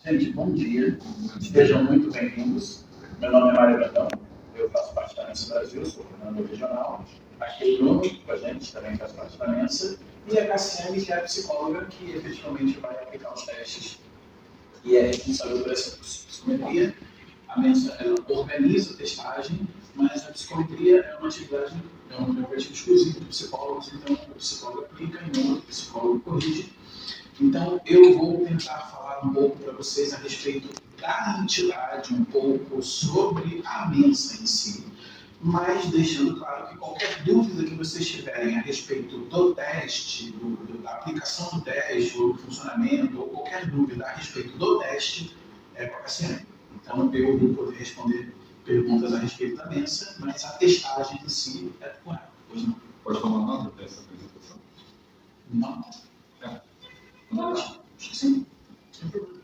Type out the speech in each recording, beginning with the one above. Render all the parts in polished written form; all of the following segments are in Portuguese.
Gente, bom dia. Sejam muito bem-vindos. Meu nome é Mário Brandão, eu faço parte da Mensa Brasil, sou coordenador regional. Aqui o Bruno, com a gente, também faz parte da Mensa. E a Cassiane, que é a psicóloga que efetivamente vai aplicar os testes e é responsável por essa psicometria. A Mensa, ela organiza a testagem, mas a psicometria é uma atividade, é um prerrogativo exclusivo de psicólogos, então o psicólogo aplica e não o psicólogo corrige. Então, eu vou tentar falar um pouco para vocês a respeito da entidade, um pouco sobre a Mensa em si, mas deixando claro que qualquer dúvida que vocês tiverem a respeito do teste, da aplicação do teste, ou do funcionamento, ou qualquer dúvida a respeito do teste, é com a Cassiane. Então, eu vou poder responder perguntas a respeito da Mensa, mas a testagem em si é com ela. Pois não? Pode tomar nota dessa apresentação? Não. Pode, acho que sim, sem problema.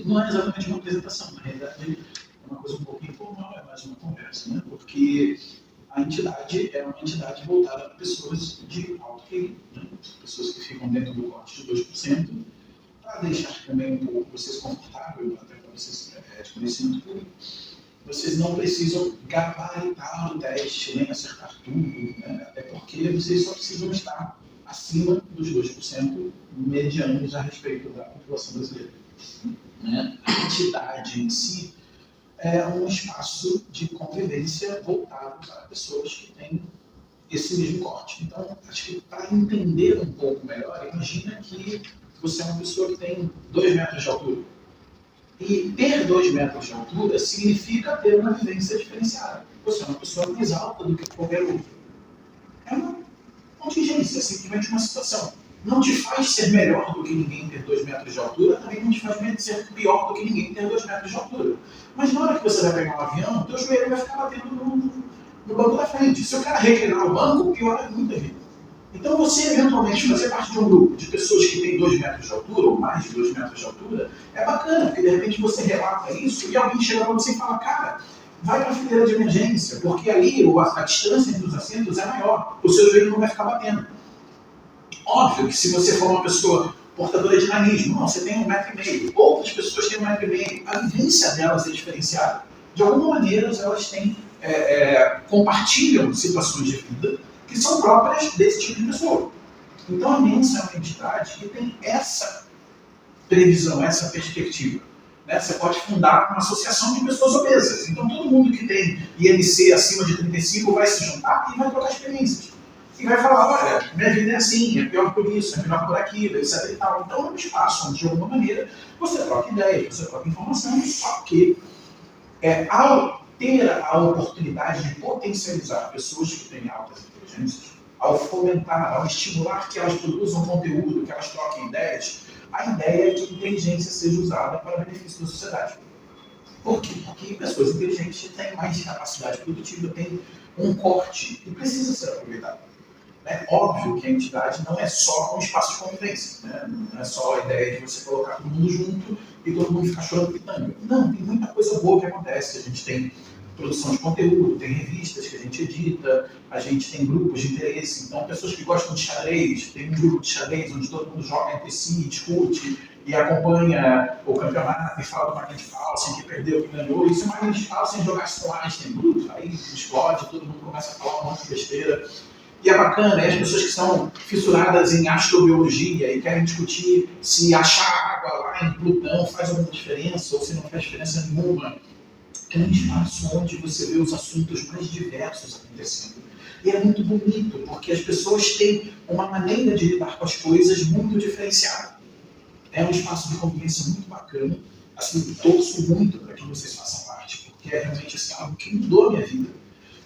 Não é exatamente uma apresentação, na realidade é uma coisa um pouco informal, é mais uma conversa, né? Porque a entidade é uma entidade voltada para pessoas de alto QI, né? Pessoas que ficam dentro do corte de 2%, para deixar também um pouco vocês confortáveis, até para vocês de conhecimento público. Vocês não precisam gabaritar o teste, nem acertar tudo, né? Até porque vocês só precisam estar acima dos 2% medianos a respeito da população brasileira. Né? A entidade em si é um espaço de convivência voltado para pessoas que têm esse mesmo corte. Então, acho que para entender um pouco melhor, imagina que você é uma pessoa que tem 2 metros de altura. E ter 2 metros de altura significa ter uma vivência diferenciada. Você é uma pessoa mais alta do que qualquer outro. É uma contingência, é simplesmente uma situação. Não te faz ser melhor do que ninguém ter 2 metros de altura, também não te faz ser pior do que ninguém ter 2 metros de altura. Mas na hora que você vai pegar um avião, o teu joelho vai ficar batendo no banco da frente. Se o cara reclinar o banco, piora muito a vida. Então você, eventualmente, fazer parte de um grupo de pessoas que têm 2 metros de altura, ou mais de 2 metros de altura, é bacana, porque de repente você relata isso e alguém chega para você e fala, cara, vai para a fileira de emergência, porque ali a distância entre os assentos é maior, o seu joelho não vai ficar batendo. Óbvio que se você for uma pessoa portadora de nanismo, não, você tem 1,5 m, outras pessoas têm 1,5 m, a vivência delas é diferenciada. De alguma maneira, elas têm, compartilham situações de vida que são próprias desse tipo de pessoa. Então a Mensa é uma entidade que tem essa previsão, essa perspectiva. Né? Você pode fundar uma associação de pessoas obesas. Então todo mundo que tem IMC acima de 35 vai se juntar e vai trocar experiências. E vai falar, olha, minha vida é assim, é pior por isso, é melhor por aquilo, etc. E tal. Então é um espaço onde, de alguma maneira, você troca ideias, você troca informação, só que ao ter a oportunidade de potencializar pessoas que têm altas inteligências, ao fomentar, ao estimular que elas produzam conteúdo, que elas troquem ideias, a ideia é que a inteligência seja usada para benefício da sociedade. Por quê? Porque pessoas inteligentes têm mais capacidade produtiva, têm um corte que precisa ser aproveitado. É óbvio que a entidade não é só um espaço de convivência, né? Não é só a ideia de você colocar todo mundo junto e todo mundo ficar chorando pitanga. Não, tem muita coisa boa que acontece. A gente tem produção de conteúdo, tem revistas que a gente edita, a gente tem grupos de interesse. Então, pessoas que gostam de xadrez, tem um grupo de xadrez onde todo mundo joga entre si, discute e acompanha o campeonato e fala do Magnus Carlsen que perdeu, que ganhou. E se o Magnus Carlsen jogasse no Einstein Bruto, aí explode, todo mundo começa a falar um monte de besteira. E é bacana, as pessoas que são fissuradas em astrobiologia e querem discutir se achar água lá em Plutão faz alguma diferença ou se não faz diferença nenhuma. É um espaço onde você vê os assuntos mais diversos acontecendo. E é muito bonito, porque as pessoas têm uma maneira de lidar com as coisas muito diferenciada. É um espaço de convivência muito bacana. Assim, torço muito para que vocês façam parte, porque é realmente assim, algo que mudou a minha vida.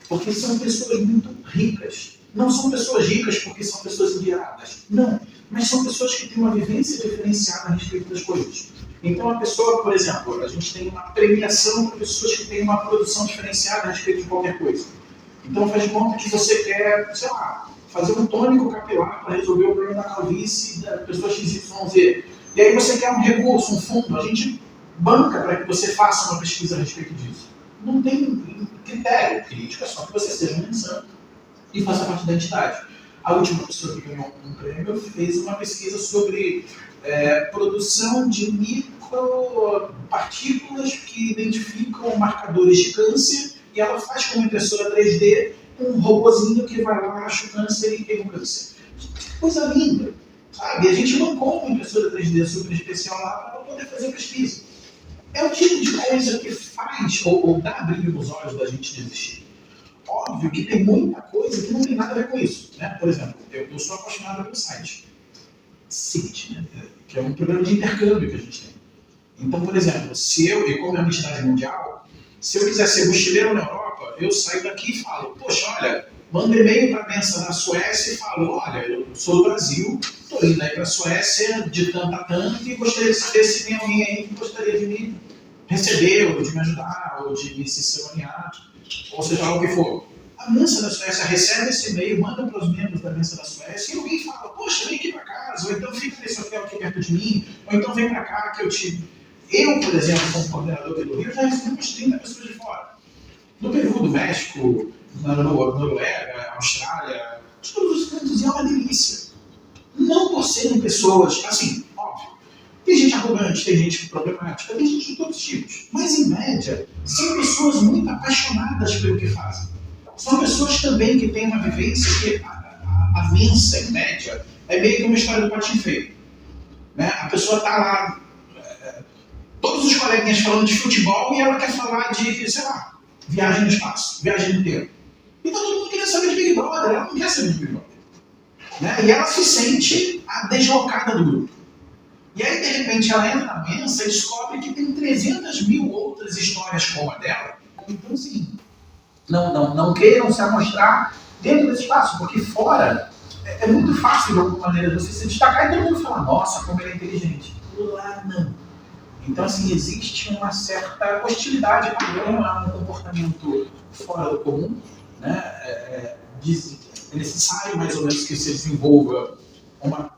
Porque são pessoas muito ricas. Não são pessoas ricas porque são pessoas endinheiradas. Não. Mas são pessoas que têm uma vivência diferenciada a respeito das coisas. Então a pessoa, por exemplo, a gente tem uma premiação para pessoas que têm uma produção diferenciada a respeito de qualquer coisa. Então faz de conta que você quer, sei lá, fazer um tônico capilar para resolver o problema da calvície da pessoa XYZ. E aí você quer um recurso, um fundo, a gente banca para que você faça uma pesquisa a respeito disso. Não tem critério crítico, é só que você seja um insano e faça parte da entidade. A última pessoa que ganhou um prêmio fez uma pesquisa sobre produção de partículas que identificam marcadores de câncer e ela faz com uma impressora 3D um robozinho que vai lá, acha o câncer e pega o câncer. Que coisa linda, sabe? A gente não compra uma impressora 3D super especial lá para poder fazer pesquisa. É o tipo de coisa que faz ou dá brilho nos olhos da gente de existir. Óbvio que tem muita coisa que não tem nada a ver com isso. Né? Por exemplo, eu sou apaixonado pelo site CIT, né? Que é um programa de intercâmbio que a gente tem. Então, por exemplo, se eu, e como é uma entidade mundial, se eu quiser ser mochileiro na Europa, eu saio daqui e falo, poxa, olha, mando e-mail para a Mensa na Suécia e falo, olha, eu sou do Brasil, estou indo aí para a Suécia de tanto a tanto e gostaria de saber se tem alguém aí que gostaria de me receber, ou de me ajudar, ou de me ciceronear, ou seja lá o que for. A Mensa da Suécia recebe esse e-mail, manda para os membros da Mensa da Suécia e alguém fala, poxa, vem aqui para casa, ou então fica nesse hotel aqui perto de mim, ou então vem para cá que eu te... Eu, por exemplo, como coordenador aqui do Rio, já recebi umas 30 pessoas de fora. Do Peru, do México, na Noruega, Austrália, de todos os cantos, e é uma delícia. Não por serem pessoas, assim, óbvio, tem gente arrogante, tem gente problemática, tem gente de todos os tipos, mas em média, são pessoas muito apaixonadas pelo que fazem. São pessoas também que têm uma vivência que a Mensa, em média, é meio que uma história do patinho feio. Né? A pessoa está lá, todos os coleguinhas falando de futebol e ela quer falar de, sei lá, viagem no espaço, viagem no tempo. Então todo mundo queria saber de Big Brother, ela não quer saber de Big Brother. Né? E ela se sente a deslocada do grupo. E aí, de repente, ela entra na Mensa e descobre que tem 300 mil outras histórias como a dela. Então, assim, não queiram se amostrar dentro desse espaço, porque fora é muito fácil, de alguma maneira, você se destacar e todo mundo falar, nossa, como ele é inteligente. Lá não. Então, assim, existe uma certa hostilidade padrão a um comportamento fora do comum. Né? É necessário, mais ou menos, que você desenvolva uma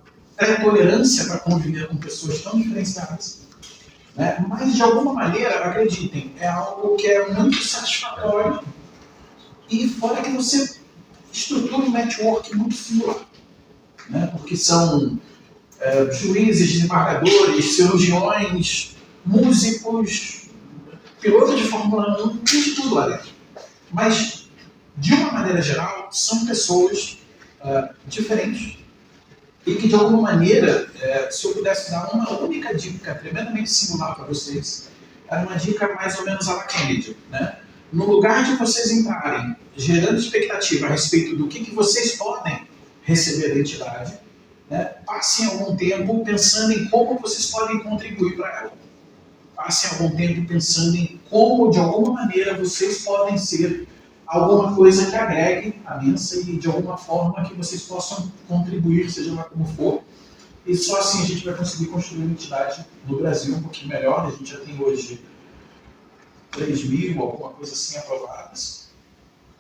tolerância para conviver com pessoas tão diferenciadas. Né? Mas, de alguma maneira, acreditem, é algo que é muito satisfatório e fora que você estrutura um network muito singular. Né? Porque são juízes, desembargadores, cirurgiões, músicos, pilotos de Fórmula 1, tem de tudo lá dentro. Mas, de uma maneira geral, são pessoas diferentes e que, de alguma maneira, se eu pudesse dar uma única dica tremendamente singular para vocês, era uma dica mais ou menos à la Kennedy. Né? No lugar de vocês entrarem gerando expectativa a respeito do que vocês podem receber da entidade, né? Passem algum tempo pensando em como vocês podem contribuir para ela. Passem algum tempo pensando em como, de alguma maneira, vocês podem ser alguma coisa que agregue a Mensa e, de alguma forma, que vocês possam contribuir, seja lá como for. E só assim a gente vai conseguir construir uma entidade no Brasil um pouquinho melhor. A gente já tem hoje 3.000, alguma coisa assim, aprovadas.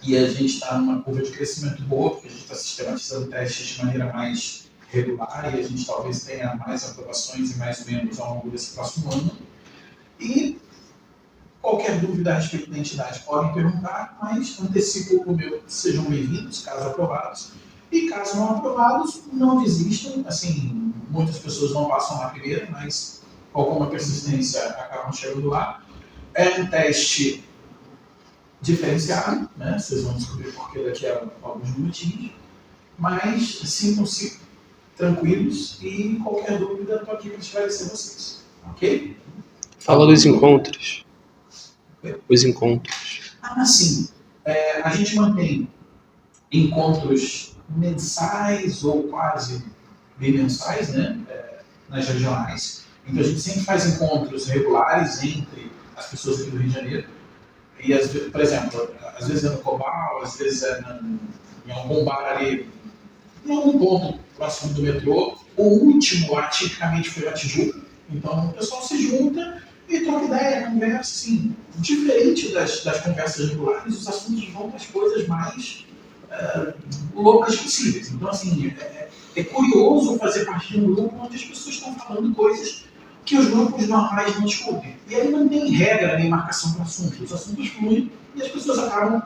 E a gente está numa curva de crescimento boa, porque a gente está sistematizando testes de maneira mais regular e a gente talvez tenha mais aprovações e mais membros ao longo desse próximo ano. E qualquer dúvida a respeito da entidade podem perguntar, mas antecipo o meu, sejam bem-vindos, caso aprovados. E caso não aprovados, não desistam. Assim, muitas pessoas não passam na primeira, mas com alguma persistência acabam chegando lá. É um teste diferenciado, né? Vocês vão descobrir porque daqui a alguns minutinhos. Mas sintam-se tranquilos e qualquer dúvida estou aqui para esclarecer vocês. Ok? Fala dos encontros. Os encontros. Sim. A gente mantém encontros mensais ou quase bimensais, né? Nas regionais. Então a gente sempre faz encontros regulares entre as pessoas aqui do Rio de Janeiro. E, por exemplo, às vezes é no Cobal, às vezes é em algum bar ali, em algum ponto próximo do metrô. O último lá, tipicamente, foi na Tijuca. Então o pessoal se junta e troca ideia, conversa, assim, diferente das conversas regulares, os assuntos vão para as coisas mais loucas possíveis. Então, assim, é curioso fazer parte de um grupo onde as pessoas estão falando coisas que os grupos normais não discutem. E aí não tem regra nem marcação para assuntos. Os assuntos fluem e as pessoas acabam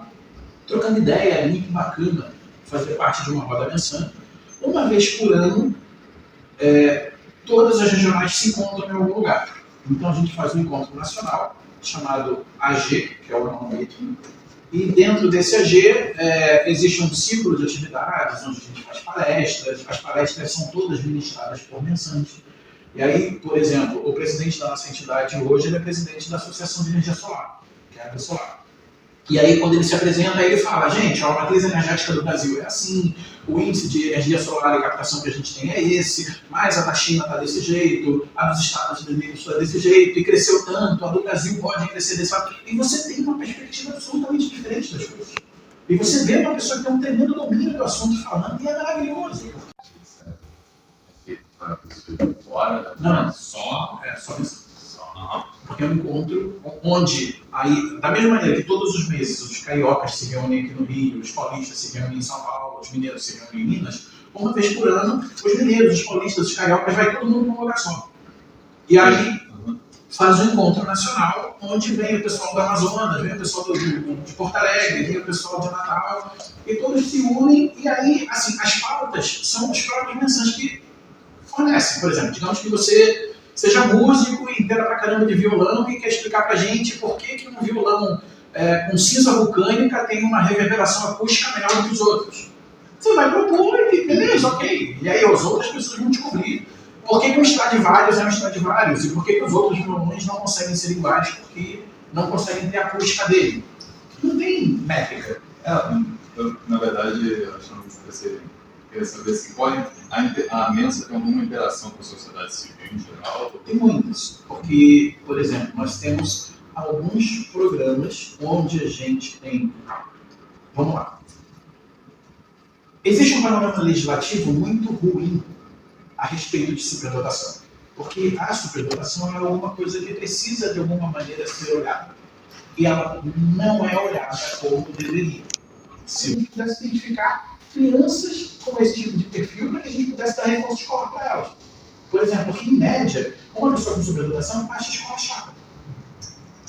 trocando ideia. É muito bacana fazer parte de uma roda mensana. Uma vez por ano, todas as regionais se encontram em algum lugar. Então a gente faz um encontro nacional chamado AG, que é o Annual Meeting, e dentro desse AG existe um ciclo de atividades onde a gente faz palestras. As palestras são todas ministradas por mensantes. E aí, por exemplo, o presidente da nossa entidade hoje ele é presidente da Associação de Energia Solar, que é a Água Solar. E aí, quando ele se apresenta, ele fala, gente, a matriz energética do Brasil é assim, o índice de energia solar e captação que a gente tem é esse, mas a da China está desse jeito, a dos Estados Unidos está desse jeito, e cresceu tanto, a do Brasil pode crescer desse lado. E você tem uma perspectiva absolutamente diferente das coisas. E você vê uma pessoa que tem um tremendo domínio do assunto falando, e é maravilhoso. Fora, Não, só isso. Porque é um encontro onde, aí, da mesma maneira que todos os meses os cariocas se reúnem aqui no Rio, os paulistas se reúnem em São Paulo, os mineiros se reúnem em Minas, uma vez por ano, os mineiros, os paulistas, os cariocas, vai todo mundo num lugar só. E aí faz um encontro nacional, onde vem o pessoal do Amazonas, vem o pessoal de Porto Alegre, vem o pessoal de Natal, e todos se unem, e aí, assim, as pautas são as próprias mensagens que fornecem. Por exemplo, digamos que você seja músico e entenda pra caramba de violão e quer explicar pra gente por que um violão com cinza vulcânica tem uma reverberação acústica melhor do que os outros. Você vai propor e beleza, ok. E aí as outras pessoas vão descobrir por que um Stradivarius é um Stradivarius e por que os outros violões não conseguem ser iguais porque não conseguem ter a acústica dele. Não tem métrica. Na verdade, eu acho que você queria saber se pode a Mensa tem alguma interação com a sociedade civil em geral? Tem muitas, porque, por exemplo, nós temos alguns programas onde a gente tem... Vamos lá. Existe um panorama legislativo muito ruim a respeito de superdotação, porque a superdotação é alguma coisa que precisa, de alguma maneira, ser olhada. E ela não é olhada como deveria. Se a gente pudesse identificar crianças com esse tipo de perfil para que a gente pudesse dar reforço escolar para elas. Por exemplo, que em média, uma pessoa com sobredotação acha a escola chata.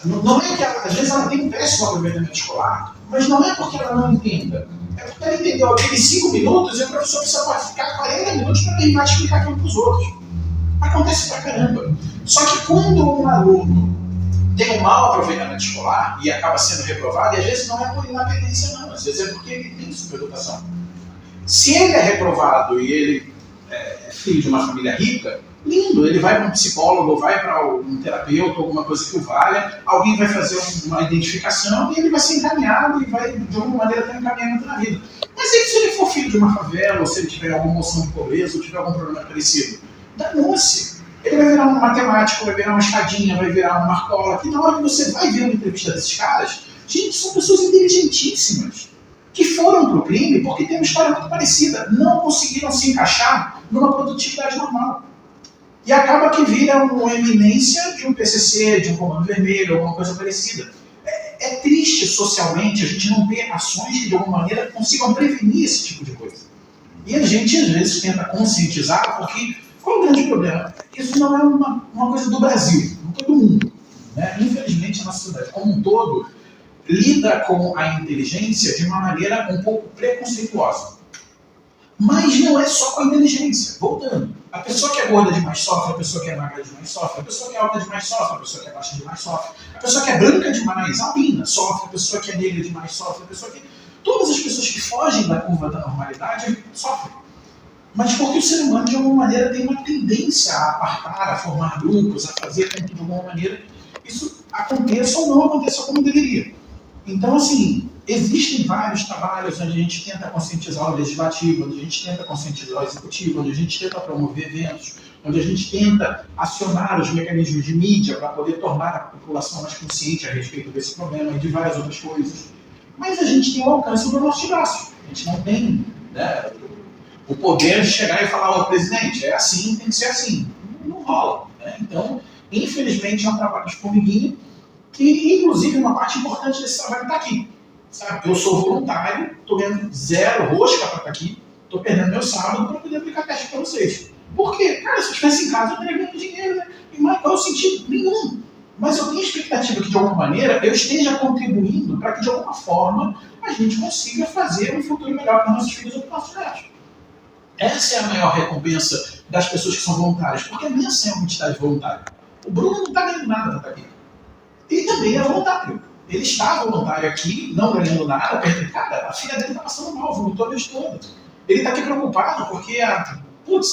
Não é que ela, às vezes ela tem um péssimo aproveitamento escolar, mas não é porque ela não entenda. É porque ela entendeu aqueles 5 minutos e o professor precisa ficar 40 minutos para terminar de explicar aquilo para os outros. Acontece pra caramba. Só que quando um aluno tem um mau aproveitamento escolar e acaba sendo reprovado, e às vezes não é por inapetência não, às vezes é porque ele tem superdotação. Se ele é reprovado e ele é filho de uma família rica, lindo, ele vai para um psicólogo, vai para um terapeuta, alguma coisa que o valha, alguém vai fazer uma identificação e ele vai ser encaminhado e vai, de alguma maneira, ter um encaminhamento na vida. Mas se ele for filho de uma favela, ou se ele tiver alguma noção de pobreza, ou tiver algum problema parecido, danou-se. Ele vai virar um matemático, vai virar uma escadinha, vai virar um marcola, que na hora que você vai ver uma entrevista desses caras, gente, são pessoas inteligentíssimas, que foram para o crime porque tem uma história muito parecida, não conseguiram se encaixar numa produtividade normal. E acaba que vira uma eminência de um PCC, de um Comando Vermelho, alguma coisa parecida. É triste socialmente a gente não ter ações que de alguma maneira consigam prevenir esse tipo de coisa. E a gente às vezes tenta conscientizar, porque qual é o grande problema? Isso não é uma coisa do Brasil, não é do mundo. Né? Infelizmente a nossa sociedade como um todo lida com a inteligência de uma maneira um pouco preconceituosa. Mas não é só com a inteligência. Voltando. A pessoa que é gorda demais sofre, a pessoa que é magra demais sofre, a pessoa que é alta demais sofre, a pessoa que é baixa demais sofre, a pessoa que é branca demais, albina, sofre, a pessoa que é negra demais sofre, a pessoa que... Todas as pessoas que fogem da curva da normalidade sofrem. Mas porque o ser humano, de alguma maneira, tem uma tendência a apartar, a formar grupos, a fazer com que, de alguma maneira, isso aconteça ou não aconteça como deveria. Então, assim, existem vários trabalhos onde a gente tenta conscientizar o legislativo, onde a gente tenta conscientizar o executivo, onde a gente tenta promover eventos, onde a gente tenta acionar os mecanismos de mídia para poder tornar a população mais consciente a respeito desse problema e de várias outras coisas. Mas a gente tem o alcance do nosso braço. A gente não tem, né, o poder de chegar e falar ao presidente, é assim, tem que ser assim. Não rola. Né? Então, infelizmente, é um trabalho de formiguinha que, inclusive, uma parte importante desse trabalho está aqui. Sabe? Eu sou voluntário, estou ganhando 0 rosca para estar aqui, estou perdendo meu sábado para poder aplicar teste para vocês. Por quê? Cara, se eu estivesse em casa, eu estaria ganhando dinheiro, né? E mais qual é o sentido? Nenhum. Mas eu tenho expectativa que, de alguma maneira, eu esteja contribuindo para que, de alguma forma, a gente consiga fazer um futuro melhor para nossos filhos ou para nossos netos. Essa é a maior recompensa das pessoas que são voluntárias, porque a Mensa é uma entidade voluntária. O Bruno não está ganhando nada para estar aqui. E também é voluntário. Ele está voluntário aqui, não ganhando nada, cara, a filha dele está passando mal, vomitou a noite toda. Ele está aqui preocupado porque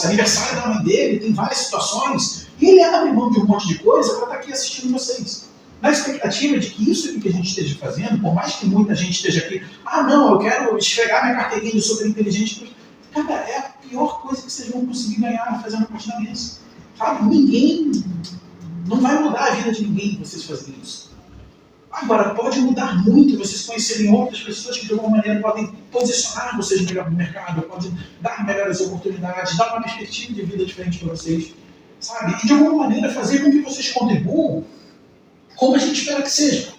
aniversário da mãe dele, tem várias situações, e ele abre mão de um monte de coisa para estar aqui assistindo vocês. Na expectativa de que isso que a gente esteja fazendo, por mais que muita gente esteja aqui, não, eu quero esfregar minha carteirinha de super inteligente, cara, é a pior coisa que vocês vão conseguir ganhar fazendo parte da mesa. Sabe? Ninguém, não vai mudar a vida de ninguém vocês fazerem isso. Agora, pode mudar muito vocês conhecerem outras pessoas que de alguma maneira podem posicionar vocês melhor no mercado, podem dar melhores oportunidades, dar uma perspectiva de vida diferente para vocês, sabe? E de alguma maneira fazer com que vocês contribuam como a gente espera que seja.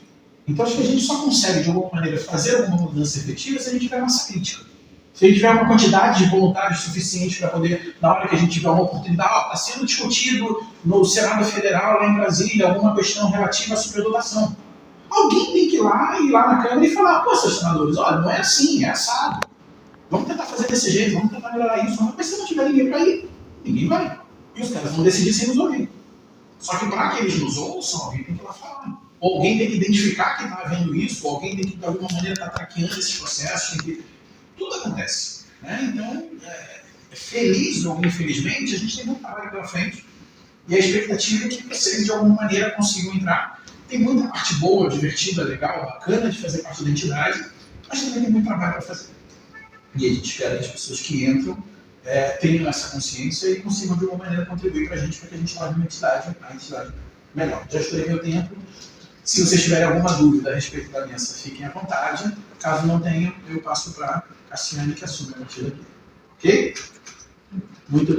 Então acho que a gente só consegue de alguma maneira fazer alguma mudança efetiva se a gente tiver massa crítica. Se a gente tiver uma quantidade de voluntários suficiente para poder, na hora que a gente tiver uma oportunidade, está sendo discutido no Senado Federal, lá em Brasília, alguma questão relativa à superdotação. Alguém tem que ir lá na Câmara e falar, seus senadores, olha, não é assim, é assado. Vamos tentar fazer desse jeito, vamos tentar melhorar isso. Mas se não tiver ninguém para ir, ninguém vai. E os caras vão decidir sem nos ouvir. Só que para que eles nos ouçam, alguém tem que ir lá falar. Ou alguém tem que identificar que está vendo isso, ou alguém tem que, de alguma maneira, estar traqueando esses processos. Tudo acontece. Né? Então, feliz ou infelizmente, a gente tem muito trabalho pela frente. E a expectativa é que vocês, de alguma maneira, consigam entrar. Tem muita parte boa, divertida, legal, bacana de fazer parte da entidade, mas também tem muito trabalho para fazer. E a gente espera que as pessoas que entram tenham essa consciência e consigam, de alguma maneira, contribuir para a gente torne a entidade melhor. Já estourei meu tempo. Se vocês tiverem alguma dúvida a respeito da mesa, fiquem à vontade. Caso não tenham, eu passo para a Cassiane, que assume a partir daqui. Ok? Muito obrigado.